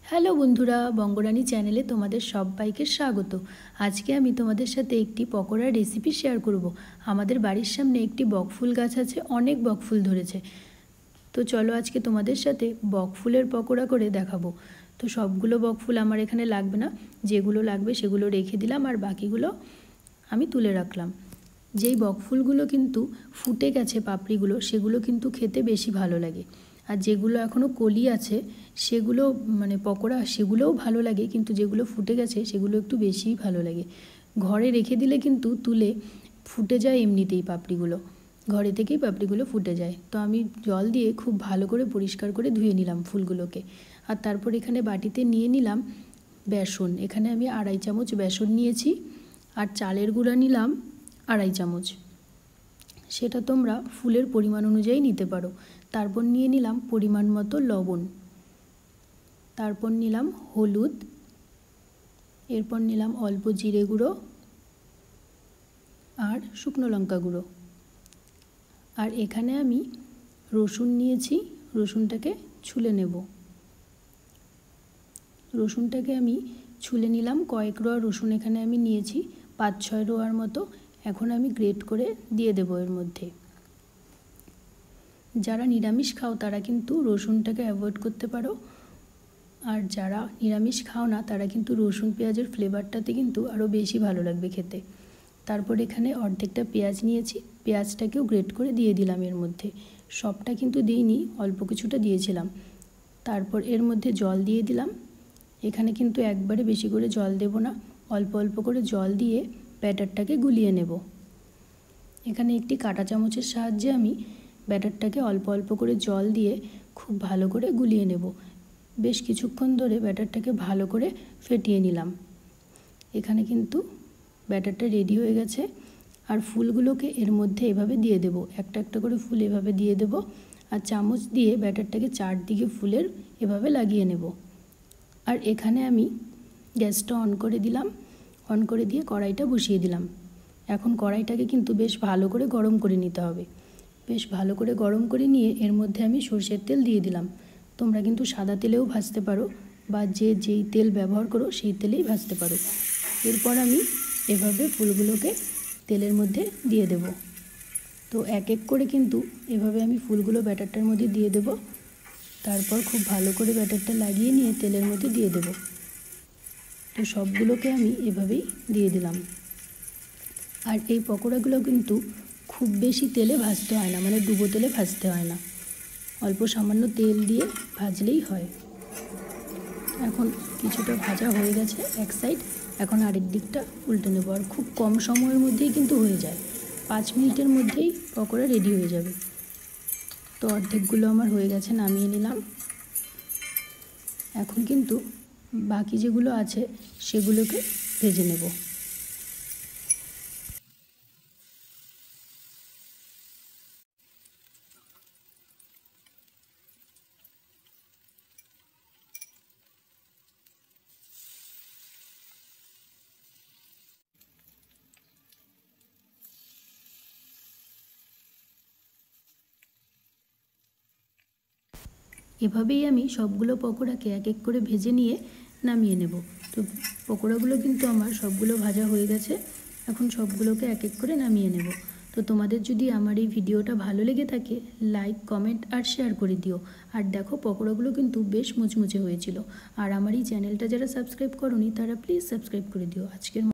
Hello বন্ধুরা, বঙ্গরানী চ্যানেলে তোমাদের সবাইকে স্বাগত। আজকে আমি তোমাদের সাথে একটি পকোড়ার রেসিপি শেয়ার করব। আমাদের বাড়ির সামনে একটি বকফুল গাছ আছে, অনেক বকফুল ধরেছে। তো চলো আজকে তোমাদের সাথে বকফুলের পকোড়া করে দেখাবো। তো সবগুলো বকফুল আমার এখানে লাগবে না, যেগুলো লাগবে সেগুলো রেখে দিলাম আর বাকিগুলো আমি তুলে রাখলাম। যেই বকফুলগুলো কিন্তু ফুটে গেছে পাপড়িগুলো, সেগুলো কিন্তু খেতে বেশি ভালো লাগে। আর যেগুলো এখনও কলি আছে সেগুলো পকোড়া সেগুলোও ভালো লাগে, কিন্তু যেগুলো ফুটে গেছে সেগুলো একটু বেশিই ভালো লাগে। ঘরে রেখে দিলে কিন্তু তুলে ফুটে যায় এমনিতেই পাপড়িগুলো, ঘরে থেকেই পাপড়িগুলো ফুটে যায়। তো আমি জল দিয়ে খুব ভালো করে পরিষ্কার করে ধুয়ে নিলাম ফুলগুলোকে। আর তারপর এখানে বাটিতে নিয়ে নিলাম বেসন। এখানে আমি 2.5 চামচ বেসন নিয়েছি। আর চালের গুঁড়া নিলাম 2.5 চামচ। সেটা তোমরা ফুলের পরিমাণ অনুযায়ী নিতে পারো। তারপর নিয়ে নিলাম পরিমাণ মতো লবণ, তারপর নিলাম হলুদ, এরপর নিলাম অল্প জিরে গুঁড়ো আর শুকনো লঙ্কা গুঁড়ো। আর এখানে আমি রসুন নিয়েছি, রসুনটাকে ছুলে নেব। রসুনটাকে আমি ছুলে নিলাম, কয়েক রোয়া রসুন এখানে আমি নিয়েছি, 5-6 রোয়ার মতো। এখন আমি গ্রেট করে দিয়ে দেব এর মধ্যে। যারা নিরামিষ খাও তারা কিন্তু রসুনটাকে অ্যাভয়েড করতে পারো, আর যারা নিরামিষ খাও না তারা কিন্তু রসুন পেঁয়াজের ফ্লেভারটাতে কিন্তু আরও বেশি ভালো লাগবে খেতে। তারপর এখানে অর্ধেকটা পেঁয়াজ নিয়েছি, পেঁয়াজটাকেও গ্রেট করে দিয়ে দিলাম এর মধ্যে। সবটা কিন্তু দিইনি, অল্প কিছুটা দিয়েছিলাম। তারপর এর মধ্যে জল দিয়ে দিলাম। এখানে কিন্তু একবারে বেশি করে জল দেব না, অল্প অল্প করে জল দিয়ে ব্যাটারটাকে গুলিয়ে নেব। এখানে একটি কাঁটা চামচের সাহায্যে আমি ব্যাটারটাকে অল্প অল্প করে জল দিয়ে খুব ভালো করে গুলিয়ে নেব। বেশ কিছুক্ষণ ধরে ব্যাটারটাকে ভালো করে ফেটিয়ে নিলাম। এখানে কিন্তু ব্যাটারটা রেডি হয়ে গেছে। আর ফুলগুলোকে এর মধ্যে এভাবে দিয়ে দেব, একটা একটা করে ফুল এভাবে দিয়ে দেব। আর চামচ দিয়ে ব্যাটারটাকে চারদিকে ফুলের এভাবে লাগিয়ে নেব। আর এখানে আমি গ্যাসটা অন করে দিলাম, অন করে দিয়ে কড়াইটা বসিয়ে দিলাম। এখন কড়াইটাকে কিন্তু বেশ ভালো করে গরম করে নিতে হবে। বেশ ভালো করে গরম করে নিয়ে এর মধ্যে আমি সরষের তেল দিয়ে দিলাম। তোমরা কিন্তু সাদা তেলেও ভাজতে পারো, বা যেই তেল ব্যবহার করো সেই তেলেই ভাজতে পারো। এরপর আমি এভাবে ফুলগুলোকে তেলের মধ্যে দিয়ে দেব। তো এক এক করে কিন্তু এভাবে আমি ফুলগুলো ব্যাটারটার মধ্যে দিয়ে দেব। তারপর খুব ভালো করে ব্যাটারটা লাগিয়ে নিয়ে তেলের মধ্যে দিয়ে দেব। তো সবগুলোকে আমি এভাবেই দিয়ে দিলাম। আর এই পকোড়াগুলো কিন্তু খুব বেশি তেলে ভাজতে হয় না, ডুবো তেলে ভাজতে হয় না, অল্প সামান্য তেল দিয়ে ভাজলেই হয়। এখন কিছুটা ভাজা হয়ে গেছে এক সাইড, এখন আরেক দিকটা উল্টে নেব। আর খুব কম সময়ের মধ্যেই কিন্তু হয়ে যায়, 5 মিনিটের মধ্যেই পকোড়া রেডি হয়ে যাবে। তো অর্ধেকগুলো আমার হয়ে গেছে, নামিয়ে নিলাম। এখন কিন্তু বাকি যেগুলো আছে সেগুলোকে ভেজে নেব। এভাবেই আমি সবগুলো পকোড়াকে এক এক করে ভেজে নিয়ে নামিয়ে নেব। তো পকোড়াগুলো কিন্তু আমার সবগুলো ভাজা হয়ে গেছে, এখন সবগুলোকে এক এক করে নামিয়ে নেব। তো তোমাদের যদি আমার এই ভিডিওটা ভালো লেগে থাকে, লাইক, কমেন্ট আর শেয়ার করে দিও। আর দেখো পকোড়াগুলো কিন্তু বেশ মুচমুচে হয়েছিল। আর আমার এই চ্যানেলটা যারা সাবস্ক্রাইব করোনি তারা প্লিজ সাবস্ক্রাইব করে দিও। আজকের